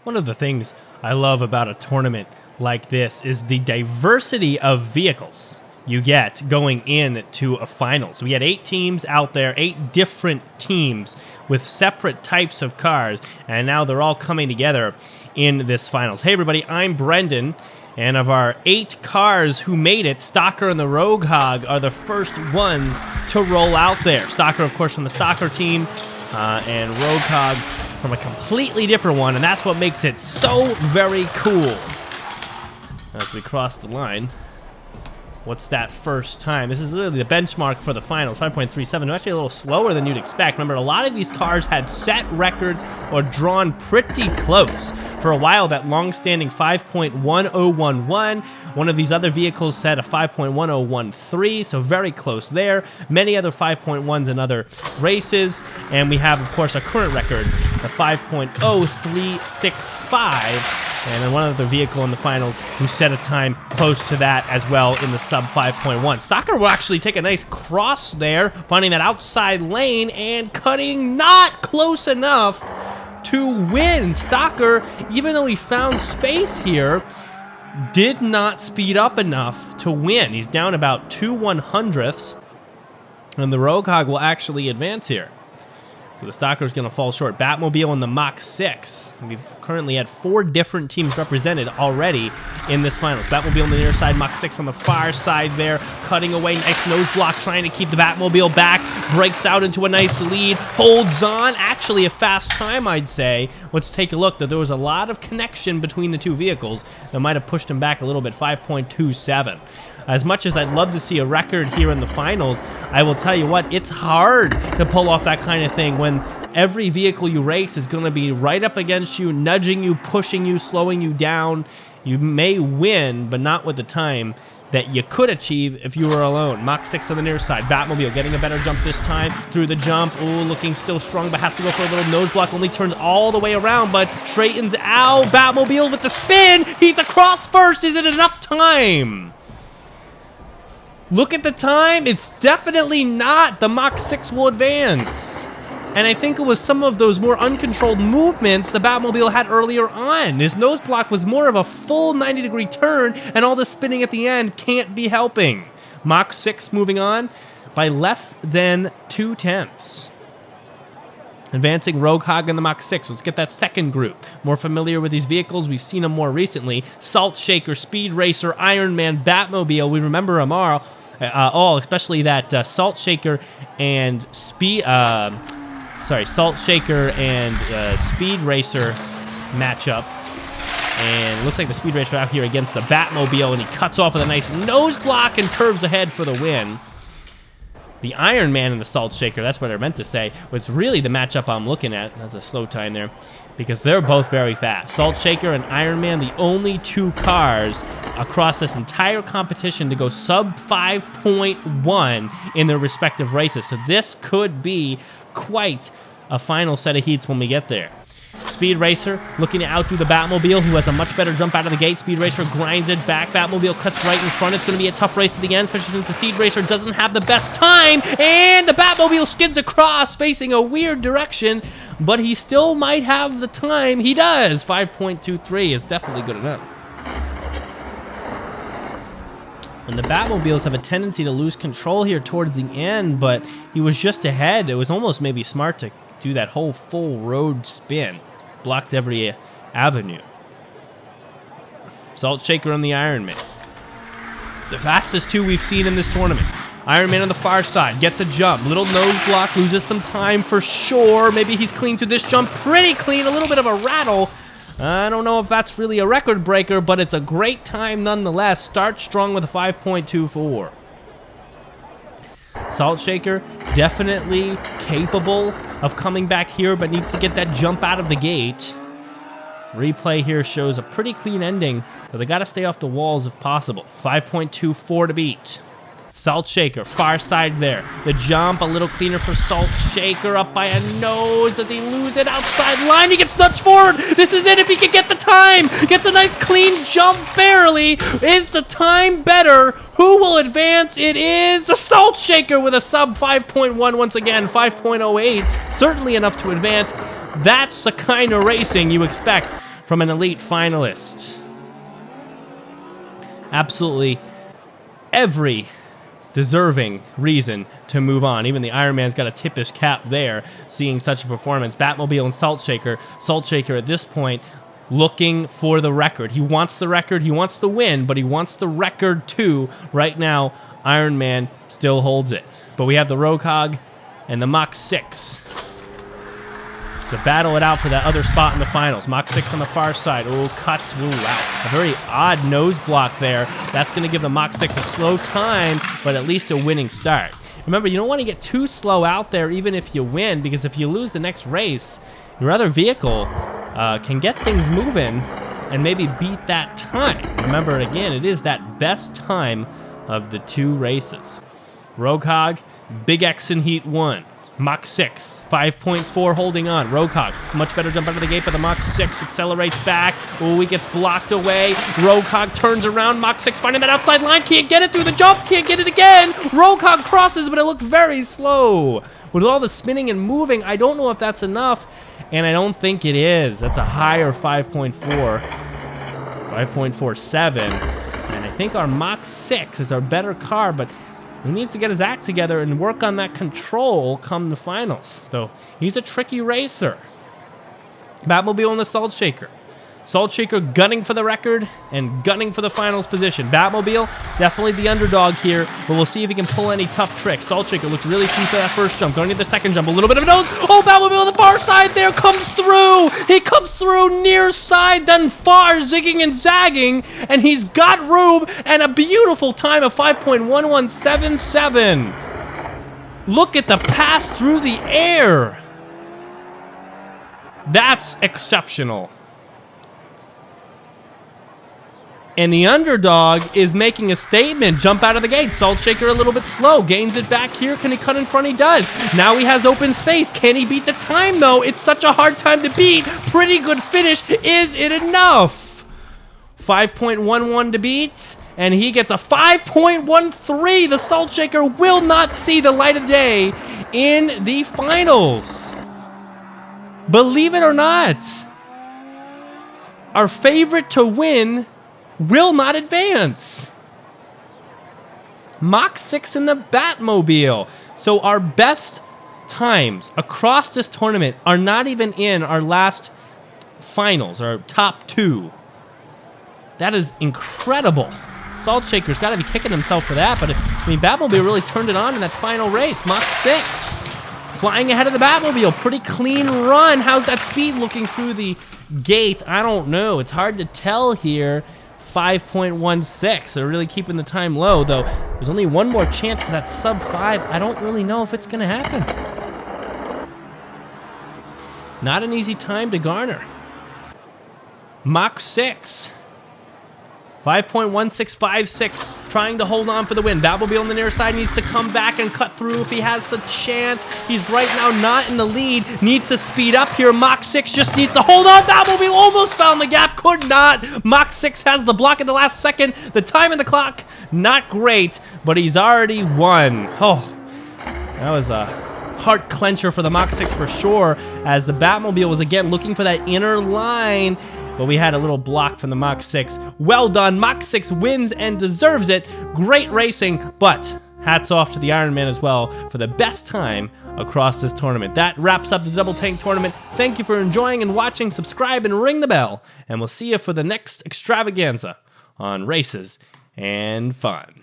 One of the things I love about a tournament like this is the diversity of vehicles you get going into a finals. We had 8 teams out there, 8 different teams with separate types of cars, and now they're all coming together in this finals. Hey everybody, I'm Brendan, and of our 8 cars who made it, Stalker and the Rogue Hog are the first ones to roll out there. Stalker, of course, from the Stalker team, and Rogue Hog from a completely different one, and that's what makes it so very cool. As we cross the line, what's that first time? This is literally the benchmark for the finals, 5.37. Actually a little slower than you'd expect. Remember, a lot of these cars had set records or drawn pretty close. For a while, that long-standing 5.1011. One of these other vehicles set a 5.1013, so very close there. Many other 5.1s in other races. And we have, of course, a current record, the 5.0365. And then one other vehicle in the finals who set a time close to that as well in the sub 5.1. Stalker will actually take a nice cross there, finding that outside lane and cutting not close enough to win. Stalker, even though he found space here, did not speed up enough to win. He's down about 2 100ths, and the Rogue Hog will actually advance here. So the Stalker's going to fall short. Batmobile and the Mach 6. We've currently had 4 different teams represented already in this finals. Batmobile on the near side, Mach 6 on the far side there, cutting away, nice nose block, trying to keep the Batmobile back, breaks out into a nice lead, holds on, actually a fast time, I'd say. Let's take a look. There was a lot of connection between the two vehicles that might have pushed him back a little bit, 5.27. As much as I'd love to see a record here in the finals, I will tell you what, it's hard to pull off that kind of thing when every vehicle you race is going to be right up against you, nudging you, pushing you, slowing you down. You may win, but not with the time that you could achieve if you were alone. Mach 6 on the near side. Batmobile getting a better jump this time through the jump. Ooh, looking still strong, but has to go for a little nose block. Only turns all the way around, but straightens out. Batmobile with the spin. He's across first. Is it enough time? Look at the time. It's definitely not. The Mach 6 will advance. And I think it was some of those more uncontrolled movements the Batmobile had earlier on. His nose block was more of a full 90-degree turn, and all the spinning at the end can't be helping. Mach 6 moving on by less than 2 tenths. Advancing Rogue Hog and the Mach 6. Let's get that second group. More familiar with these vehicles. We've seen them more recently. Salt Shaker, Speed Racer, Iron Man, Batmobile. We remember them all, especially that Salt Shaker and Speed Racer matchup. And it looks like the Speed Racer out here against the Batmobile, and he cuts off with a nice nose block and curves ahead for the win. The Iron Man and the Salt Shaker, that's what I meant to say, was really the matchup I'm looking at. That's a slow time there, because they're both very fast. Salt Shaker and Iron Man, the only 2 cars across this entire competition to go sub 5.1 in their respective races. So this could be quite a final set of heats when we get there. Speed Racer looking to outdo the Batmobile, who has a much better jump out of the gate. Speed Racer grinds it back. Batmobile cuts right in front. It's going to be a tough race to the end, especially since the Speed Racer doesn't have the best time. And the Batmobile skids across, facing a weird direction, but he still might have the time. He does. 5.23 is definitely good enough. And the Batmobiles have a tendency to lose control here towards the end, but he was just ahead. It was almost maybe smart to do that whole full road spin. Blocked every avenue. Salt Shaker on the Iron Man. The fastest 2 we've seen in this tournament. Iron Man on the far side gets a jump. Little nose block, loses some time for sure. Maybe he's clean through this jump. Pretty clean, a little bit of a rattle. I don't know if that's really a record breaker, but it's a great time nonetheless. Starts strong with a 5.24. Salt Shaker definitely capable of coming back here, but needs to get that jump out of the gate. Replay here shows a pretty clean ending, but they got to stay off the walls if possible. 5.24 to beat. Salt Shaker, far side there. The jump, a little cleaner for Salt Shaker, up by a nose. Does he lose it? Outside line, he gets nudged forward. This is it if he can get the time. Gets a nice clean jump, barely. Is the time better? Who will advance? It is a Salt Shaker with a sub 5.1 once again, 5.08. Certainly enough to advance. That's the kind of racing you expect from an elite finalist. Absolutely every deserving reason to move on. Even the Iron Man's got to tip his cap there, seeing such a performance. Batmobile and Salt Shaker. Salt Shaker at this point looking for the record. He wants the record. He wants the win, but he wants the record too. Right now, Iron Man still holds it. But we have the Roadhog and the Mach 6 to battle it out for that other spot in the finals. Mach 6 on the far side. Oh, cuts. Ooh, wow. A very odd nose block there. That's going to give the Mach 6 a slow time, but at least a winning start. Remember, you don't want to get too slow out there even if you win, because if you lose the next race, your other vehicle can get things moving and maybe beat that time. Remember, again, it is that best time of the two races. Roadhog, Big X in Heat 1. Mach 6, 5.4 holding on. Roadhog, much better jump out of the gate, but the Mach 6 accelerates back. Oh, he gets blocked away. Roadhog turns around. Mach 6 finding that outside line. Can't get it through the jump. Can't get it again. Roadhog crosses, but it looked very slow. With all the spinning and moving, I don't know if that's enough, and I don't think it is. That's a higher 5.4, 5.47, and I think our Mach 6 is our better car, but he needs to get his act together and work on that control come the finals. Though he's a tricky racer. Batmobile and the Salt Shaker. Salt Shaker gunning for the record and gunning for the finals position. Batmobile, definitely the underdog here, but we'll see if he can pull any tough tricks. Salt Shaker looks really smooth for that first jump. Don't need the second jump. A little bit of a nose. Oh, Batmobile on the far side there comes through. He comes through near side, then far, zigging and zagging, and he's got room and a beautiful time of 5.1177. Look at the pass through the air. That's exceptional. And the underdog is making a statement. Jump out of the gate. Salt Shaker a little bit slow. Gains it back here. Can he cut in front? He does. Now he has open space. Can he beat the time, though? It's such a hard time to beat. Pretty good finish. Is it enough? 5.11 to beat. And he gets a 5.13. The Salt Shaker will not see the light of day in the finals. Believe it or not, our favorite to win will not advance. Mach 6 in the Batmobile. So our best times across this tournament are not even in our last finals, our top two. That is incredible. Salt Shaker's got to be kicking himself for that, but I mean, Batmobile really turned it on in that final race. Mach 6. Flying ahead of the Batmobile. Pretty clean run. How's that speed looking through the gate? I don't know. It's hard to tell here. 5.16. They're really keeping the time low, though. There's only one more chance for that sub 5. I don't really know if it's going to happen. Not an easy time to garner. Mach 6. 5.1656, trying to hold on for the win. Batmobile on the near side needs to come back and cut through if he has a chance. He's right now not in the lead. Needs to speed up here. Mach 6 just needs to hold on. Batmobile almost found the gap. Could not. Mach 6 has the block in the last second. The time in the clock, not great, but he's already won. Oh, that was a heart clencher for the Mach 6 for sure, as the Batmobile was again looking for that inner line. But we had a little block from the Mach 6. Well done. Mach 6 wins and deserves it. Great racing, but hats off to the Iron Man as well for the best time across this tournament. That wraps up the Double Tank Tournament. Thank you for enjoying and watching. Subscribe and ring the bell, and we'll see you for the next extravaganza on Races and Fun.